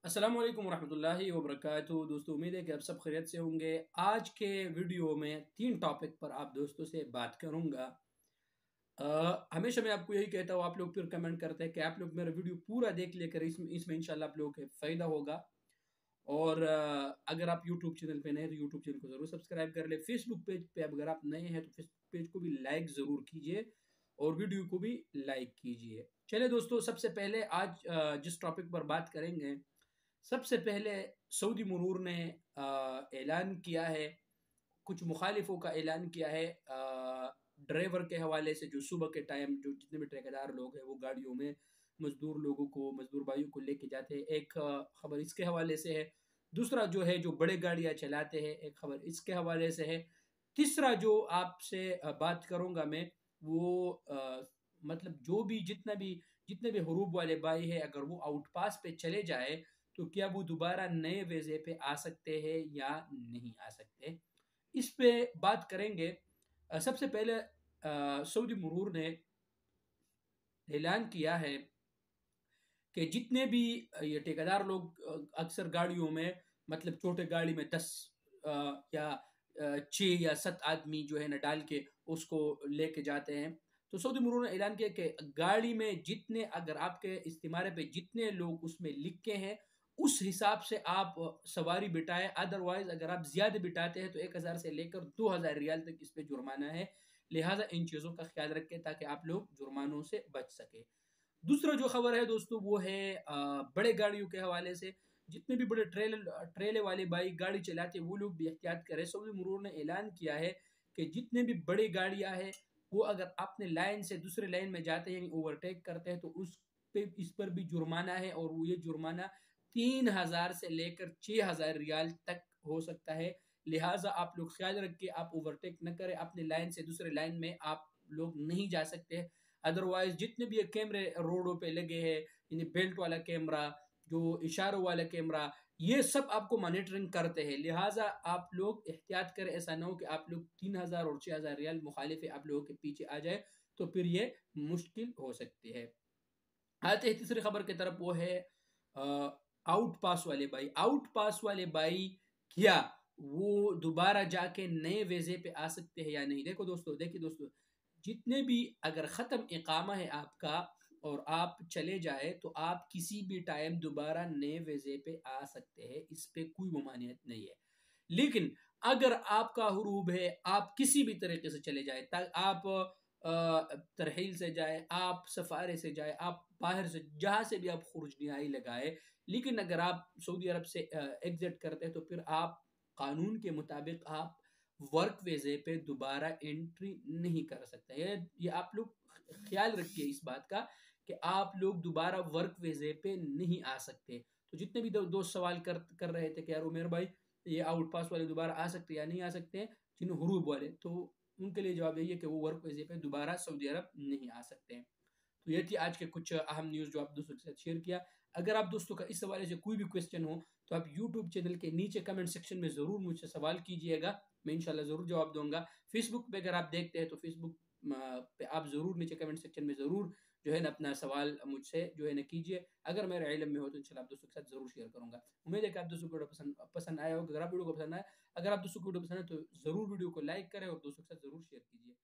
अस्सलाम वालेकुम रहमतुल्लाहि व बरकातुहू। दोस्तों, उम्मीद है कि आप सब खैरियत से होंगे। आज के वीडियो में 3 टॉपिक पर आप दोस्तों से बात करूंगा। हमेशा मैं आपको यही कहता हूँ, आप लोग फिर कमेंट करते हैं कि आप लोग मेरा वीडियो पूरा देख लेकर इसमें इंशाल्लाह आप लोगों के फ़ायदा होगा। और अगर आप यूट्यूब चैनल पे नए हैं तो यूट्यूब चैनल को ज़रूर सब्सक्राइब कर ले। फेसबुक पेज पे अगर आप नए हैं तो फेसबुक पेज को भी लाइक ज़रूर कीजिए और वीडियो को भी लाइक कीजिए। चलिए दोस्तों, सबसे पहले आज जिस टॉपिक पर बात करेंगे, सबसे पहले सऊदी मरूर ने ऐलान किया है, कुछ मुखालिफों का ऐलान किया है ड्राइवर के हवाले से, जो सुबह के टाइम जो जितने भी ठेकेदार लोग हैं वो गाड़ियों में मजदूर भाइयों को लेके जाते हैं। एक खबर इसके हवाले से है। दूसरा जो है, जो बड़े गाड़ियां चलाते हैं, एक खबर इसके हवाले से है। तीसरा जो आपसे बात करूंगा मैं, वो मतलब जो भी जितने भी हरूब वाले भाई है, अगर वो आउट पास पे चले जाए तो क्या वो दोबारा नए वीज़े पे आ सकते हैं या नहीं आ सकते, इस पे बात करेंगे। सबसे पहले सऊदी मरूर ने ऐलान किया है कि जितने भी ये ठेकेदार लोग अक्सर गाड़ियों में, मतलब छोटे गाड़ी में 10 या 6 या 7 आदमी जो है ना डाल के उसको लेके जाते हैं। तो सऊदी मरूर ने ऐलान किया कि गाड़ी में जितने, अगर आपके इस्तिमारे पे जितने लोग उसमें लिखे हैं उस हिसाब से आप सवारी बिठाएं। अदरवाइज अगर आप ज्यादा बिठाते हैं तो 1000 से लेकर 2000 रियाल तक इस पे जुर्माना है। लिहाजा इन चीज़ों का ख्याल रखें ताकि आप लोग जुर्मानों से बच सके। दूसरा जो खबर है दोस्तों, वो है बड़े गाड़ियों के हवाले से। जितने भी बड़े ट्रेले वाले बाइक गाड़ी चलाते हैं वो लोग भी एहतियात करें। सऊदी मरूर ने ऐलान किया है कि जितने भी बड़ी गाड़ियां हैं वो अगर अपने लाइन से दूसरे लाइन में जाते हैं, यानी ओवरटेक करते हैं, तो उस पे इस पर भी जुर्माना है। और वो ये जुर्माना 3000 से लेकर 6000 रियाल तक हो सकता है। लिहाजा आप लोग ख्याल रखिए, आप ओवरटेक न करें, अपने लाइन से दूसरे लाइन में आप लोग नहीं जा सकते। अदरवाइज जितने भी ये कैमरे रोडों पे लगे हैं, यानी बेल्ट वाला कैमरा, जो इशारों वाला कैमरा, ये सब आपको मॉनिटरिंग करते हैं। लिहाजा आप लोग एहतियात करें, ऐसा ना हो कि आप लोग 3000 और 6000 रियाल मुखालिफ आप लोगों के पीछे आ जाए, तो फिर ये मुश्किल हो सकती है। आते हैं तीसरी खबर की तरफ, वो है आउट पास वाले भाई। आउट पास वाले भाई क्या वो दोबारा जाके नए वीजे पे आ सकते हैं या नहीं? देखिए दोस्तों, जितने भी, अगर ख़त्म इकामा है आपका और आप चले जाए तो आप किसी भी टाइम दोबारा नए वीजे पे आ सकते हैं, इस पे कोई ममानियत नहीं है। लेकिन अगर आपका हुरूब है, आप किसी भी तरीके से चले जाए, आप तरहील से जाए, आप सफारे से जाए, आप बाहर से जहाँ से भी आप खुरुज निहाई लगाए, लेकिन अगर आप सऊदी अरब से एग्जिट करते हैं तो फिर आप कानून के मुताबिक आप वर्क वीज़े पे दोबारा एंट्री नहीं कर सकते। ये आप लोग ख्याल रखिए इस बात का कि आप लोग दोबारा वर्क वीज़े पे नहीं आ सकते। तो जितने भी दोस्त सवाल कर रहे थे कि यार उमेर भाई, ये आउट पास वाले दोबारा आ सकते या नहीं आ सकते, जिन्हें हुरूब वाले, तो उनके लिए जवाब यही है कि वो वर्क वीज़े पे दोबारा सऊदी अरब नहीं आ सकते हैं। तो ये थी आज के कुछ अहम न्यूज़ जो आप दोस्तों के साथ शेयर किया। अगर आप दोस्तों का इस हवाले से कोई भी क्वेश्चन हो तो आप यूट्यूब चैनल के नीचे कमेंट सेक्शन में ज़रूर मुझसे सवाल कीजिएगा, मैं इंशाल्लाह ज़रूर जवाब दूंगा। फेसबुक पे अगर आप देखते हैं तो फेसबुक पे आप ज़रूर नीचे कमेंट सेक्शन में ज़रूर जो है ना अपना सवाल मुझसे जो है ना कीजिए। अगर मेरे इल्म में हो तो इंशाल्लाह आप दोस्तों के साथ ज़रूर शेयर करूँगा। उम्मीद है कि आप दोस्तों को वीडियो पसंद आया होगा। अगर आप वीडियो को पसंद आया, अगर आप दोस्तों को वीडियो पसंद है तो ज़रूर वीडियो को लाइक करें और दोस्तों के साथ ज़रूर शेयर कीजिए।